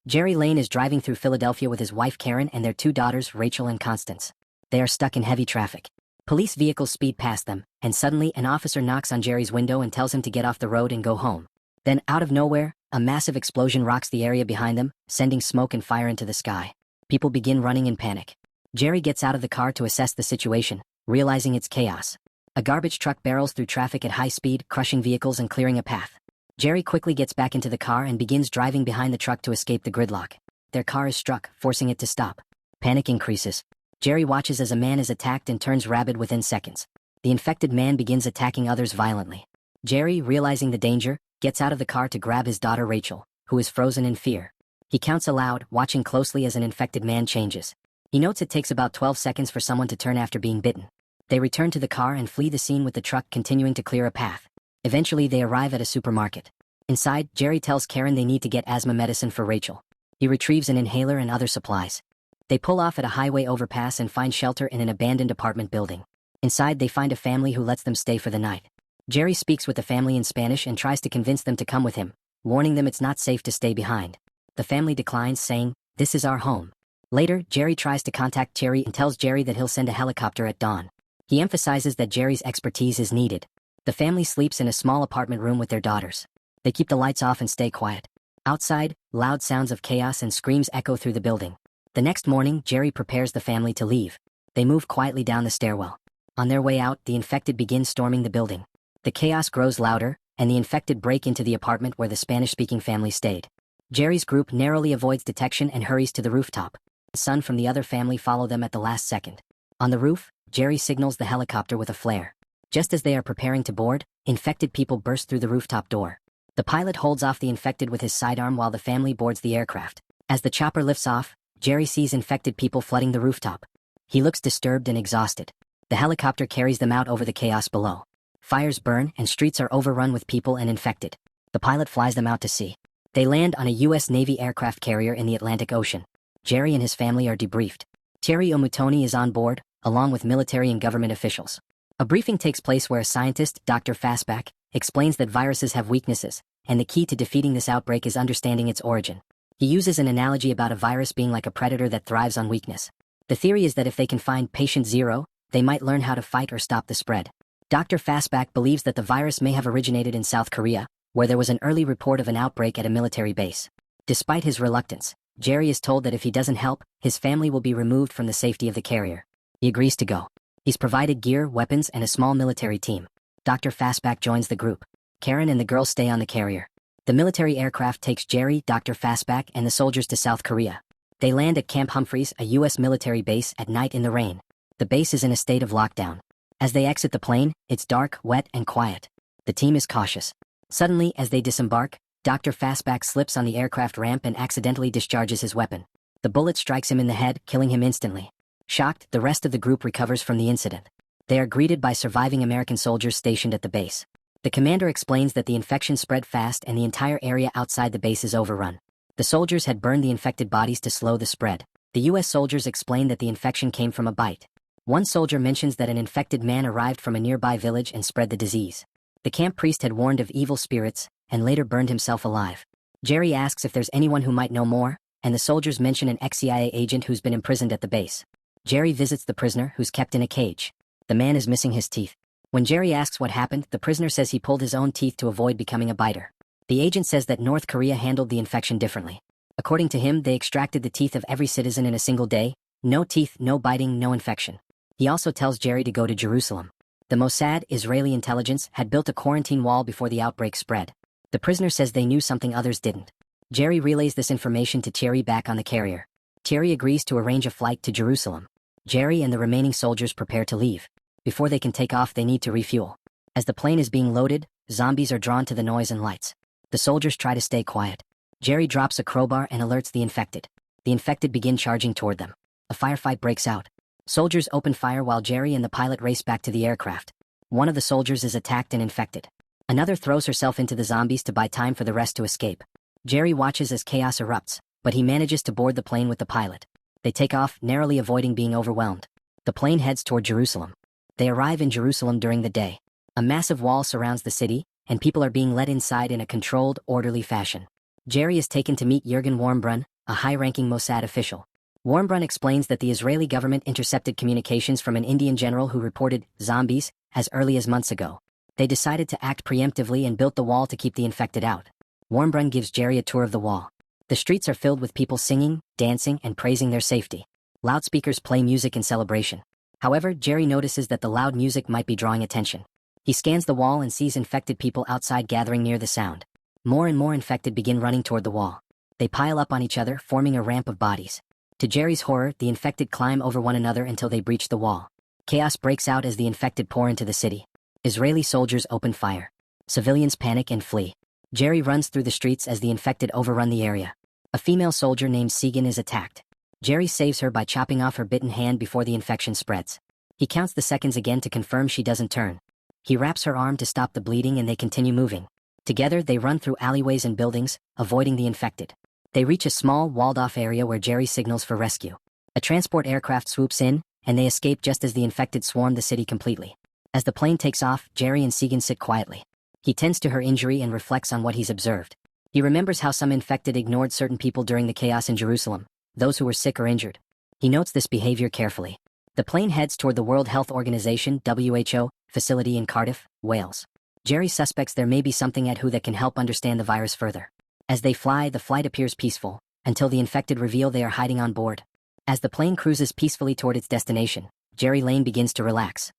Gerry Lane is driving through Philadelphia with his wife Karen and their two daughters Rachel and Constance. They are stuck in heavy traffic. Police vehicles speed past them, and suddenly an officer knocks on Gerry's window and tells him to get off the road and go home. Then, out of nowhere, a massive explosion rocks the area behind them, sending smoke and fire into the sky. People begin running in panic. Gerry gets out of the car to assess the situation, realizing it's chaos. A garbage truck barrels through traffic at high speed, crushing vehicles and clearing a path. Gerry quickly gets back into the car and begins driving behind the truck to escape the gridlock. Their car is struck, forcing it to stop. Panic increases. Gerry watches as a man is attacked and turns rabid within seconds. The infected man begins attacking others violently. Gerry, realizing the danger, gets out of the car to grab his daughter Rachel, who is frozen in fear. He counts aloud, watching closely as an infected man changes. He notes it takes about 12 seconds for someone to turn after being bitten. They return to the car and flee the scene with the truck continuing to clear a path. Eventually, they arrive at a supermarket. Inside, Gerry tells Karen they need to get asthma medicine for Rachel. He retrieves an inhaler and other supplies. They pull off at a highway overpass and find shelter in an abandoned apartment building. Inside, they find a family who lets them stay for the night. Gerry speaks with the family in Spanish and tries to convince them to come with him, warning them it's not safe to stay behind. The family declines, saying, "This is our home." Later, Gerry tries to contact Gerry and tells Gerry that he'll send a helicopter at dawn. He emphasizes that Gerry's expertise is needed. The family sleeps in a small apartment room with their daughters. They keep the lights off and stay quiet. Outside, loud sounds of chaos and screams echo through the building. The next morning, Gerry prepares the family to leave. They move quietly down the stairwell. On their way out, the infected begin storming the building. The chaos grows louder, and the infected break into the apartment where the Spanish-speaking family stayed. Gerry's group narrowly avoids detection and hurries to the rooftop. The son from the other family follow them at the last second. On the roof, Gerry signals the helicopter with a flare. Just as they are preparing to board, infected people burst through the rooftop door. The pilot holds off the infected with his sidearm while the family boards the aircraft. As the chopper lifts off, Gerry sees infected people flooding the rooftop. He looks disturbed and exhausted. The helicopter carries them out over the chaos below. Fires burn and streets are overrun with people and infected. The pilot flies them out to sea. They land on a U.S. Navy aircraft carrier in the Atlantic Ocean. Gerry and his family are debriefed. Thierry Omutoni is on board, along with military and government officials. A briefing takes place where a scientist, Dr. Fastback, explains that viruses have weaknesses, and the key to defeating this outbreak is understanding its origin. He uses an analogy about a virus being like a predator that thrives on weakness. The theory is that if they can find patient zero, they might learn how to fight or stop the spread. Dr. Fastback believes that the virus may have originated in South Korea, where there was an early report of an outbreak at a military base. Despite his reluctance, Gerry is told that if he doesn't help, his family will be removed from the safety of the carrier. He agrees to go. He's provided gear, weapons, and a small military team. Dr. Fastback joins the group. Karen and the girls stay on the carrier. The military aircraft takes Gerry, Dr. Fastback, and the soldiers to South Korea. They land at Camp Humphreys, a U.S. military base, at night in the rain. The base is in a state of lockdown. As they exit the plane, it's dark, wet, and quiet. The team is cautious. Suddenly, as they disembark, Dr. Fastback slips on the aircraft ramp and accidentally discharges his weapon. The bullet strikes him in the head, killing him instantly. Shocked, the rest of the group recovers from the incident. They are greeted by surviving American soldiers stationed at the base. The commander explains that the infection spread fast and the entire area outside the base is overrun. The soldiers had burned the infected bodies to slow the spread. The U.S. soldiers explain that the infection came from a bite. One soldier mentions that an infected man arrived from a nearby village and spread the disease. The camp priest had warned of evil spirits, and later burned himself alive. Gerry asks if there's anyone who might know more, and the soldiers mention an ex-CIA agent who's been imprisoned at the base. Gerry visits the prisoner, who's kept in a cage. The man is missing his teeth. When Gerry asks what happened, the prisoner says he pulled his own teeth to avoid becoming a biter. The agent says that North Korea handled the infection differently. According to him, they extracted the teeth of every citizen in a single day. No teeth, no biting, no infection. He also tells Gerry to go to Jerusalem. The Mossad, Israeli intelligence, had built a quarantine wall before the outbreak spread. The prisoner says they knew something others didn't. Gerry relays this information to Thierry back on the carrier. Thierry agrees to arrange a flight to Jerusalem. Gerry and the remaining soldiers prepare to leave. Before they can take off, they need to refuel. As the plane is being loaded, zombies are drawn to the noise and lights. The soldiers try to stay quiet. Gerry drops a crowbar and alerts the infected. The infected begin charging toward them. A firefight breaks out. Soldiers open fire while Gerry and the pilot race back to the aircraft. One of the soldiers is attacked and infected. Another throws herself into the zombies to buy time for the rest to escape. Gerry watches as chaos erupts, but he manages to board the plane with the pilot. They take off, narrowly avoiding being overwhelmed. The plane heads toward Jerusalem. They arrive in Jerusalem during the day. A massive wall surrounds the city, and people are being led inside in a controlled, orderly fashion. Gerry is taken to meet Jürgen Warmbrunn, a high-ranking Mossad official. Warmbrun explains that the Israeli government intercepted communications from an Indian general who reported zombies as early as months ago. They decided to act preemptively and built the wall to keep the infected out. Warmbrun gives Gerry a tour of the wall. The streets are filled with people singing, dancing, and praising their safety. Loudspeakers play music in celebration. However, Gerry notices that the loud music might be drawing attention. He scans the wall and sees infected people outside gathering near the sound. More and more infected begin running toward the wall. They pile up on each other, forming a ramp of bodies. To Gerry's horror, the infected climb over one another until they breach the wall. Chaos breaks out as the infected pour into the city. Israeli soldiers open fire. Civilians panic and flee. Gerry runs through the streets as the infected overrun the area. A female soldier named Segan is attacked. Gerry saves her by chopping off her bitten hand before the infection spreads. He counts the seconds again to confirm she doesn't turn. He wraps her arm to stop the bleeding and they continue moving. Together, they run through alleyways and buildings, avoiding the infected. They reach a small, walled-off area where Gerry signals for rescue. A transport aircraft swoops in, and they escape just as the infected swarm the city completely. As the plane takes off, Gerry and Segan sit quietly. He tends to her injury and reflects on what he's observed. He remembers how some infected ignored certain people during the chaos in Jerusalem, those who were sick or injured. He notes this behavior carefully. The plane heads toward the World Health Organization (WHO) facility in Cardiff, Wales. Gerry suspects there may be something at WHO that can help understand the virus further. As they fly, the flight appears peaceful, until the infected reveal they are hiding on board. As the plane cruises peacefully toward its destination, Gerry Lane begins to relax.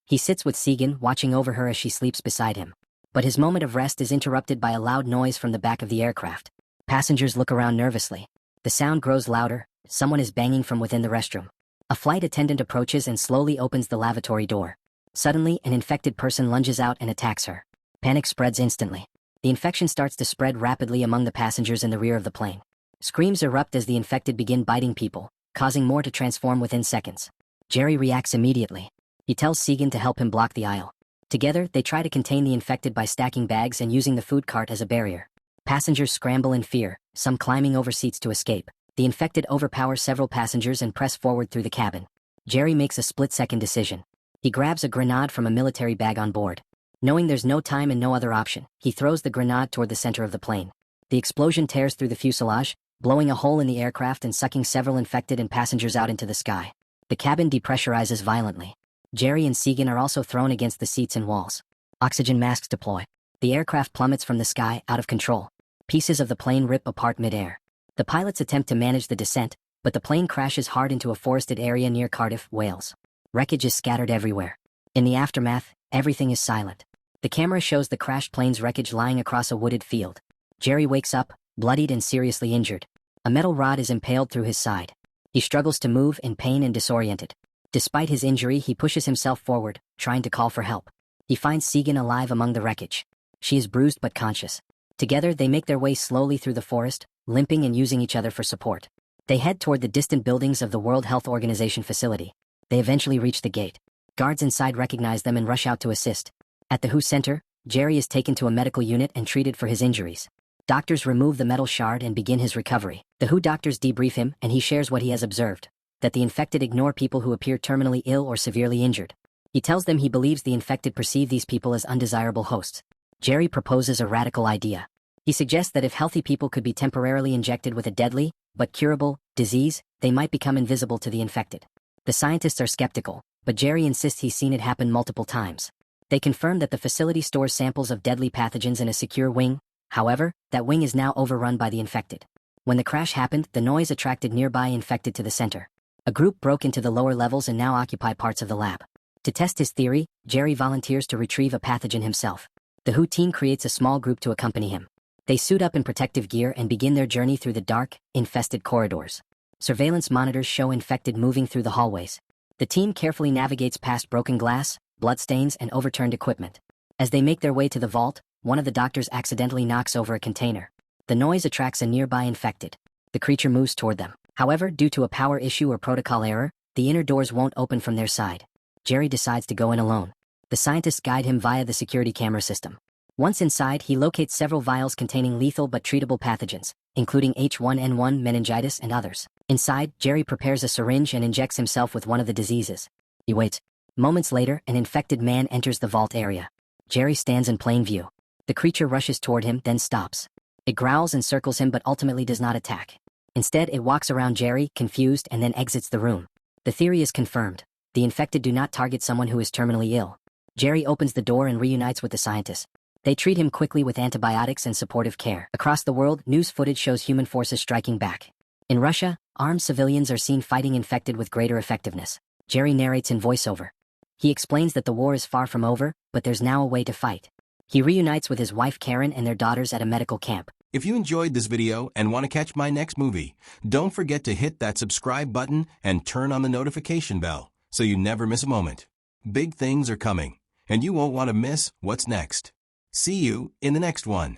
He sits with Segan, watching over her as she sleeps beside him. But his moment of rest is interrupted by a loud noise from the back of the aircraft. Passengers look around nervously. The sound grows louder. Someone is banging from within the restroom. A flight attendant approaches and slowly opens the lavatory door. Suddenly, an infected person lunges out and attacks her. Panic spreads instantly. The infection starts to spread rapidly among the passengers in the rear of the plane. Screams erupt as the infected begin biting people, causing more to transform within seconds. Gerry reacts immediately. He tells Segan to help him block the aisle. Together, they try to contain the infected by stacking bags and using the food cart as a barrier. Passengers scramble in fear, some climbing over seats to escape. The infected overpower several passengers and press forward through the cabin. Gerry makes a split-second decision. He grabs a grenade from a military bag on board. Knowing there's no time and no other option, he throws the grenade toward the center of the plane. The explosion tears through the fuselage, blowing a hole in the aircraft and sucking several infected and passengers out into the sky. The cabin depressurizes violently. Gerry and Segan are also thrown against the seats and walls. Oxygen masks deploy. The aircraft plummets from the sky, out of control. Pieces of the plane rip apart mid-air. The pilots attempt to manage the descent, but the plane crashes hard into a forested area near Cardiff, Wales. Wreckage is scattered everywhere. In the aftermath, everything is silent. The camera shows the crashed plane's wreckage lying across a wooded field. Gerry wakes up, bloodied and seriously injured. A metal rod is impaled through his side. He struggles to move in pain and disoriented. Despite his injury, he pushes himself forward, trying to call for help. He finds Segan alive among the wreckage. She is bruised but conscious. Together, they make their way slowly through the forest, limping and using each other for support. They head toward the distant buildings of the World Health Organization facility. They eventually reach the gate. Guards inside recognize them and rush out to assist. At the WHO center, Gerry is taken to a medical unit and treated for his injuries. Doctors remove the metal shard and begin his recovery. The WHO doctors debrief him and he shares what he has observed. That the infected ignore people who appear terminally ill or severely injured. He tells them he believes the infected perceive these people as undesirable hosts. Gerry proposes a radical idea. He suggests that if healthy people could be temporarily injected with a deadly, but curable, disease, they might become invisible to the infected. The scientists are skeptical, but Gerry insists he's seen it happen multiple times. They confirm that the facility stores samples of deadly pathogens in a secure wing. However, that wing is now overrun by the infected. When the crash happened, the noise attracted nearby infected to the center. A group broke into the lower levels and now occupy parts of the lab. To test his theory, Gerry volunteers to retrieve a pathogen himself. The WHO team creates a small group to accompany him. They suit up in protective gear and begin their journey through the dark, infested corridors. Surveillance monitors show infected moving through the hallways. The team carefully navigates past broken glass, bloodstains, and overturned equipment. As they make their way to the vault, one of the doctors accidentally knocks over a container. The noise attracts a nearby infected. The creature moves toward them. However, due to a power issue or protocol error, the inner doors won't open from their side. Gerry decides to go in alone. The scientists guide him via the security camera system. Once inside, he locates several vials containing lethal but treatable pathogens, including H1N1, meningitis, and others. Inside, Gerry prepares a syringe and injects himself with one of the diseases. He waits. Moments later, an infected man enters the vault area. Gerry stands in plain view. The creature rushes toward him, then stops. It growls and circles him but ultimately does not attack. Instead, it walks around Gerry, confused, and then exits the room. The theory is confirmed. The infected do not target someone who is terminally ill. Gerry opens the door and reunites with the scientists. They treat him quickly with antibiotics and supportive care. Across the world, news footage shows human forces striking back. In Russia, armed civilians are seen fighting infected with greater effectiveness. Gerry narrates in voiceover. He explains that the war is far from over, but there's now a way to fight. He reunites with his wife Karen and their daughters at a medical camp. If you enjoyed this video and want to catch my next movie, don't forget to hit that subscribe button and turn on the notification bell so you never miss a moment. Big things are coming, and you won't want to miss what's next. See you in the next one.